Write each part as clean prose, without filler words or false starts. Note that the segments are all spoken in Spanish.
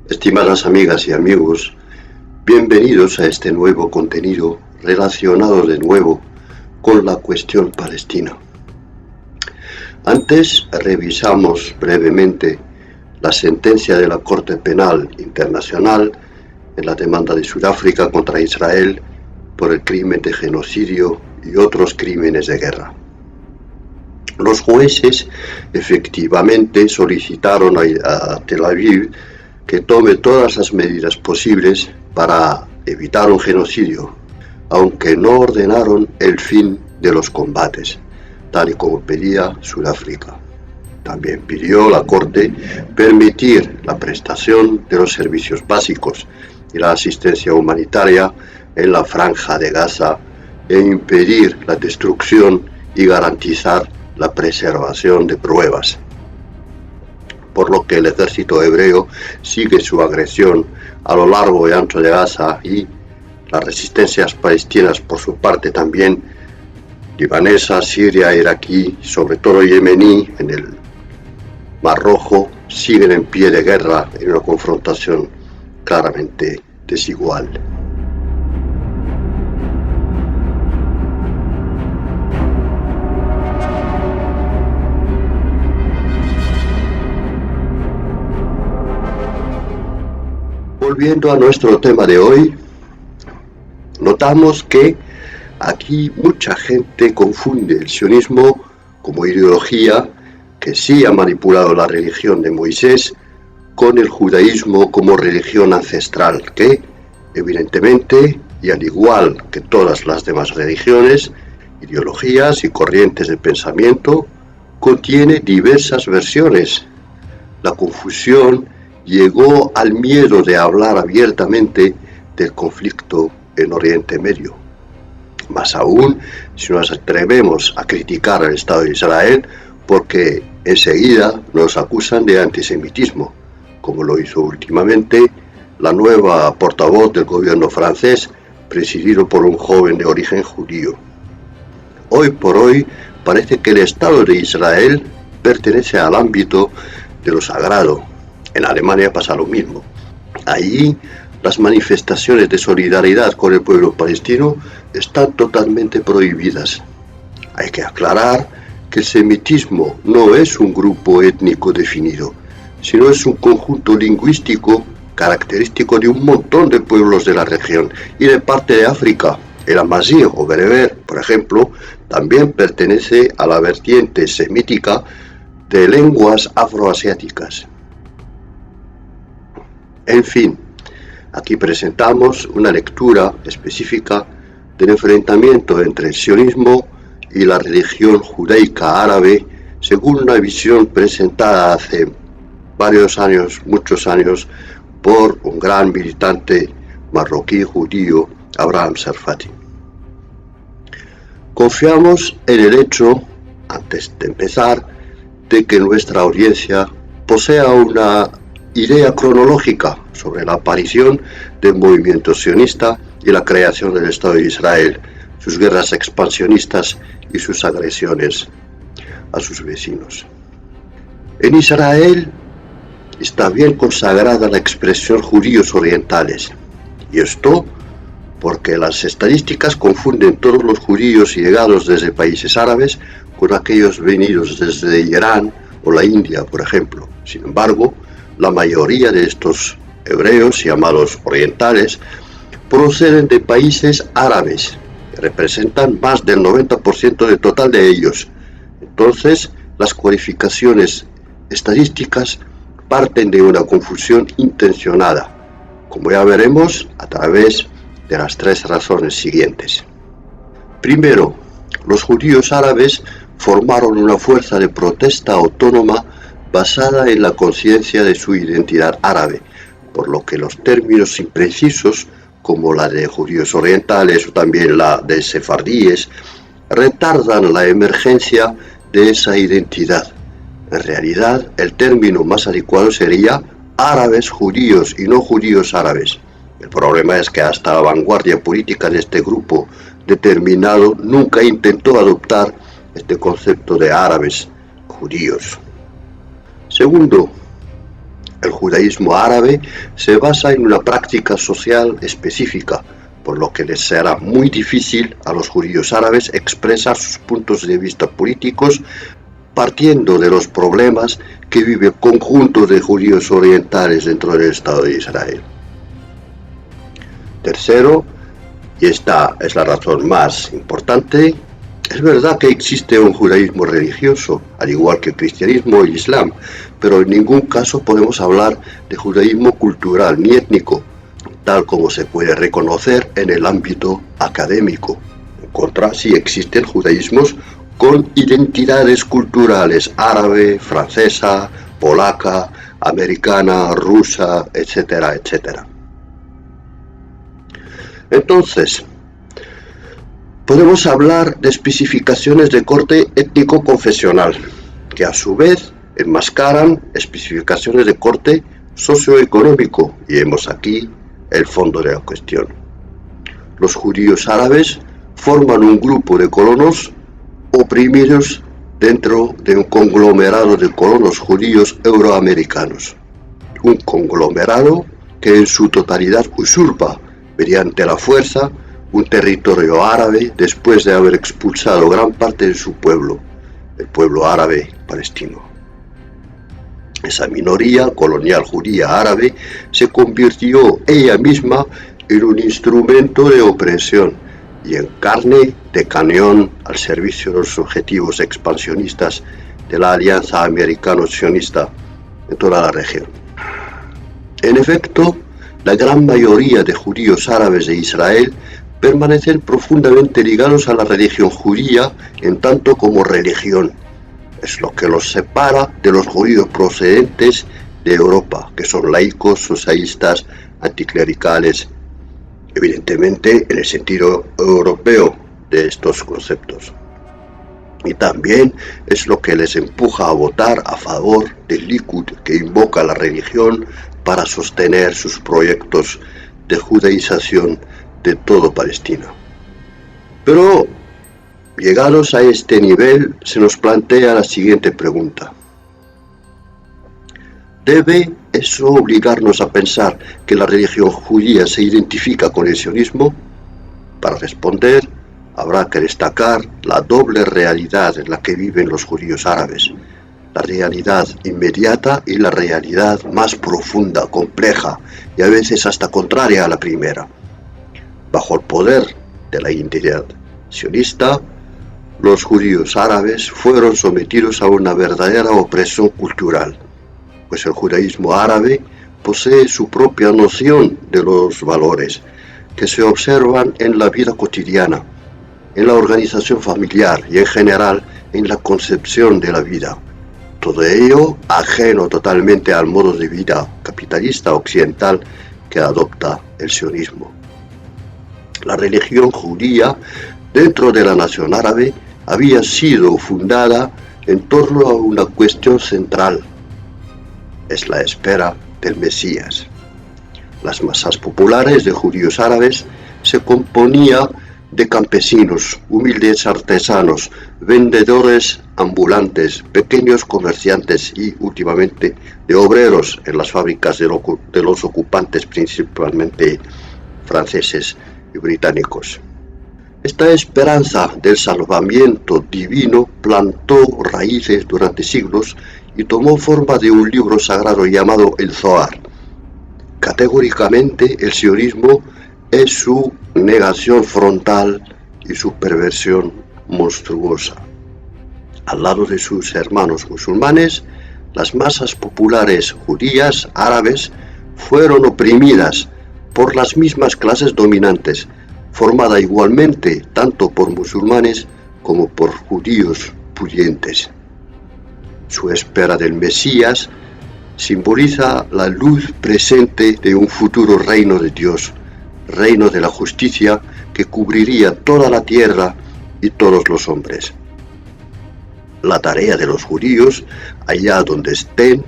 Estimadas amigas y amigos, bienvenidos a este nuevo contenido relacionado de nuevo con la cuestión palestina. Antes revisamos brevemente la sentencia de la Corte Penal Internacional en la demanda de Sudáfrica contra Israel por el crimen de genocidio y otros crímenes de guerra. Los jueces efectivamente solicitaron a Tel Aviv que tome todas las medidas posibles para evitar un genocidio, aunque no ordenaron el fin de los combates, tal y como pedía Sudáfrica. También pidió la Corte permitir la prestación de los servicios básicos y la asistencia humanitaria en la Franja de Gaza e impedir la destrucción y garantizar la preservación de pruebas. Por lo que el ejército hebreo sigue su agresión a lo largo y ancho de Gaza y las resistencias palestinas por su parte también, libanesa, siria, iraquí, sobre todo yemení, en el Mar Rojo, siguen en pie de guerra en una confrontación claramente desigual. Volviendo a nuestro tema de hoy, notamos que aquí mucha gente confunde el sionismo como ideología que sí ha manipulado la religión de Moisés con el judaísmo como religión ancestral que, evidentemente, y al igual que todas las demás religiones, ideologías y corrientes de pensamiento, contiene diversas versiones. La confusión llegó al miedo de hablar abiertamente del conflicto en Oriente Medio. Más aún, si nos atrevemos a criticar al Estado de Israel, porque enseguida nos acusan de antisemitismo, como lo hizo últimamente la nueva portavoz del gobierno francés, presidido por un joven de origen judío. Hoy por hoy, parece que el Estado de Israel pertenece al ámbito de lo sagrado. En Alemania pasa lo mismo. Allí las manifestaciones de solidaridad con el pueblo palestino están totalmente prohibidas. Hay que aclarar que el semitismo no es un grupo étnico definido, sino es un conjunto lingüístico característico de un montón de pueblos de la región y de parte de África. El amazigh o bereber, por ejemplo, también pertenece a la vertiente semítica de lenguas afroasiáticas. En fin, aquí presentamos una lectura específica del enfrentamiento entre el sionismo y la religión judaica árabe según una visión presentada hace varios años, muchos años, por un gran militante marroquí judío, Abraham Serfati. Confiamos en el hecho, antes de empezar, de que nuestra audiencia posea una idea cronológica sobre la aparición del movimiento sionista y la creación del Estado de Israel, sus guerras expansionistas y sus agresiones a sus vecinos. En Israel está bien consagrada la expresión judíos orientales, y esto porque las estadísticas confunden todos los judíos llegados desde países árabes con aquellos venidos desde Irán o la India, por ejemplo. Sin embargo, la mayoría de estos hebreos llamados orientales proceden de países árabes, que representan más del 90% del total de ellos. Entonces, las cualificaciones estadísticas parten de una confusión intencionada, como ya veremos a través de las tres razones siguientes. Primero, los judíos árabes formaron una fuerza de protesta autónoma basada en la conciencia de su identidad árabe, por lo que los términos imprecisos, como la de judíos orientales o también la de sefardíes, retardan la emergencia de esa identidad. En realidad, el término más adecuado sería árabes judíos y no judíos árabes. El problema es que hasta la vanguardia política de este grupo determinado nunca intentó adoptar este concepto de árabes judíos. Segundo, El judaísmo árabe se basa en una práctica social específica, por lo que les será muy difícil a los judíos árabes expresar sus puntos de vista políticos partiendo de los problemas que vive el conjunto de judíos orientales dentro del Estado de Israel. Tercero, y esta es la razón más importante, es verdad que existe un judaísmo religioso, al igual que el cristianismo y el islam, pero en ningún caso podemos hablar de judaísmo cultural ni étnico, tal como se puede reconocer en el ámbito académico. En contra, sí existen judaísmos con identidades culturales árabe, francesa, polaca, americana, rusa, etcétera, etcétera. Entonces, podemos hablar de especificaciones de corte étnico-confesional, que a su vez enmascaran especificaciones de corte socioeconómico, y vemos aquí el fondo de la cuestión. Los judíos árabes forman un grupo de colonos oprimidos dentro de un conglomerado de colonos judíos euroamericanos, un conglomerado que en su totalidad usurpa mediante la fuerza un territorio árabe después de haber expulsado gran parte de su pueblo, el pueblo árabe palestino. Esa minoría colonial judía árabe se convirtió ella misma en un instrumento de opresión y en carne de cañón al servicio de los objetivos expansionistas de la alianza americano-sionista en toda la región. En efecto, la gran mayoría de judíos árabes de Israel permanecen profundamente ligados a la religión judía en tanto como religión. Es lo que los separa de los judíos procedentes de Europa, que son laicos, socialistas, anticlericales, evidentemente en el sentido europeo de estos conceptos. Y también es lo que les empuja a votar a favor del Likud, que invoca la religión para sostener sus proyectos de judaización de todo Palestina. Pero, llegados a este nivel, se nos plantea la siguiente pregunta. ¿Debe eso obligarnos a pensar que la religión judía se identifica con el sionismo? Para responder, habrá que destacar la doble realidad en la que viven los judíos árabes, la realidad inmediata y la realidad más profunda, compleja y a veces hasta contraria a la primera. Bajo el poder de la identidad sionista, los judíos árabes fueron sometidos a una verdadera opresión cultural, pues el judaísmo árabe posee su propia noción de los valores que se observan en la vida cotidiana, en la organización familiar y en general en la concepción de la vida. Todo ello ajeno totalmente al modo de vida capitalista occidental que adopta el sionismo. La religión judía dentro de la nación árabe había sido fundada en torno a una cuestión central: es la espera del Mesías. Las masas populares de judíos árabes se componía de campesinos, humildes artesanos, vendedores ambulantes, pequeños comerciantes y, últimamente, de obreros en las fábricas de los ocupantes, principalmente franceses y británicos. Esta esperanza del salvamiento divino plantó raíces durante siglos y tomó forma de un libro sagrado llamado el Zohar. Categóricamente, el sionismo es su negación frontal y su perversión monstruosa. Al lado de sus hermanos musulmanes, las masas populares judías árabes fueron oprimidas por las mismas clases dominantes, formada igualmente tanto por musulmanes como por judíos pudientes. Su espera del Mesías simboliza la luz presente de un futuro reino de Dios, reino de la justicia que cubriría toda la tierra y todos los hombres. La tarea de los judíos, allá donde estén,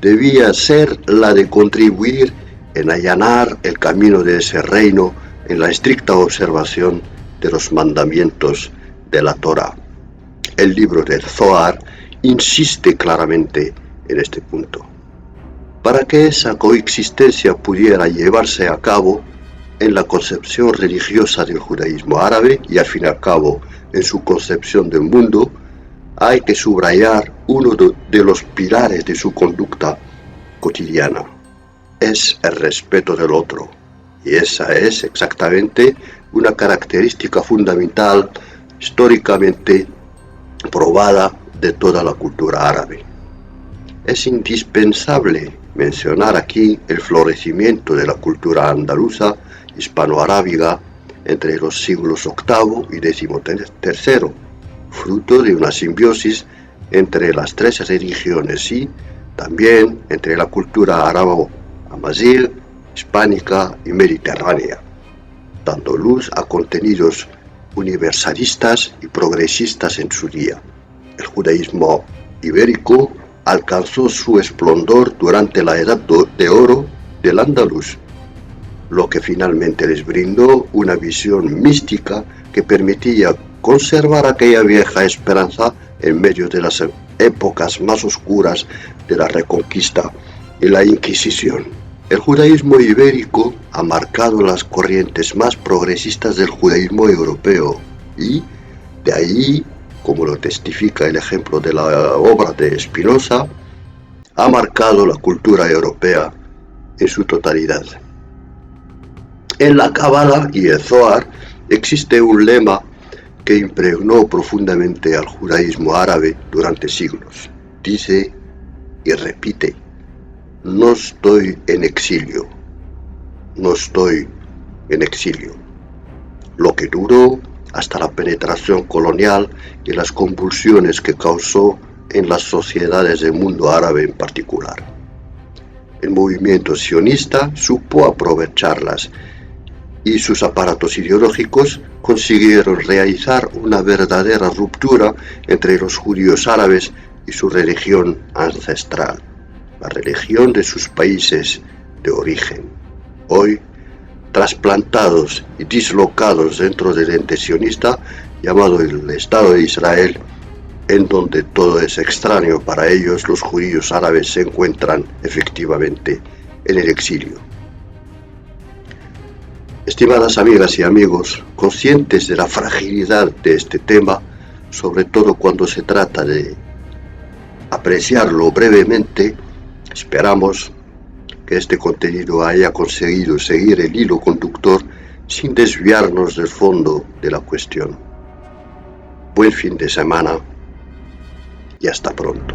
debía ser la de contribuir en allanar el camino de ese reino en la estricta observación de los mandamientos de la Torá. El libro del Zohar insiste claramente en este punto. Para que esa coexistencia pudiera llevarse a cabo en la concepción religiosa del judaísmo árabe y al fin y al cabo en su concepción del mundo, hay que subrayar uno de los pilares de su conducta cotidiana. Es el respeto del otro, y esa es exactamente una característica fundamental históricamente probada de toda la cultura árabe. Es indispensable mencionar aquí el florecimiento de la cultura andaluza hispanoarábiga entre los siglos VIII y XIII, fruto de una simbiosis entre las tres religiones y también entre la cultura arabo-amazigh, hispánica y mediterránea, dando luz a contenidos universalistas y progresistas en su día. El judaísmo ibérico alcanzó su esplendor durante la Edad de Oro del Andaluz, lo que finalmente les brindó una visión mística que permitía conservar aquella vieja esperanza en medio de las épocas más oscuras de la Reconquista y la Inquisición. El judaísmo ibérico ha marcado las corrientes más progresistas del judaísmo europeo y, de ahí, como lo testifica el ejemplo de la obra de Spinoza, ha marcado la cultura europea en su totalidad. En la Cábala y el Zohar existe un lema que impregnó profundamente al judaísmo árabe durante siglos. Dice y repite: no estoy en exilio, no estoy en exilio, lo que duró hasta la penetración colonial y las convulsiones que causó en las sociedades del mundo árabe en particular. El movimiento sionista supo aprovecharlas y sus aparatos ideológicos consiguieron realizar una verdadera ruptura entre los judíos árabes y su religión ancestral, la religión de sus países de origen. Hoy, trasplantados y dislocados dentro del ente sionista llamado el Estado de Israel, en donde todo es extraño para ellos, los judíos árabes se encuentran efectivamente en el exilio. Estimadas amigas y amigos, conscientes de la fragilidad de este tema, sobre todo cuando se trata de apreciarlo brevemente, esperamos que este contenido haya conseguido seguir el hilo conductor sin desviarnos del fondo de la cuestión. Buen fin de semana y hasta pronto.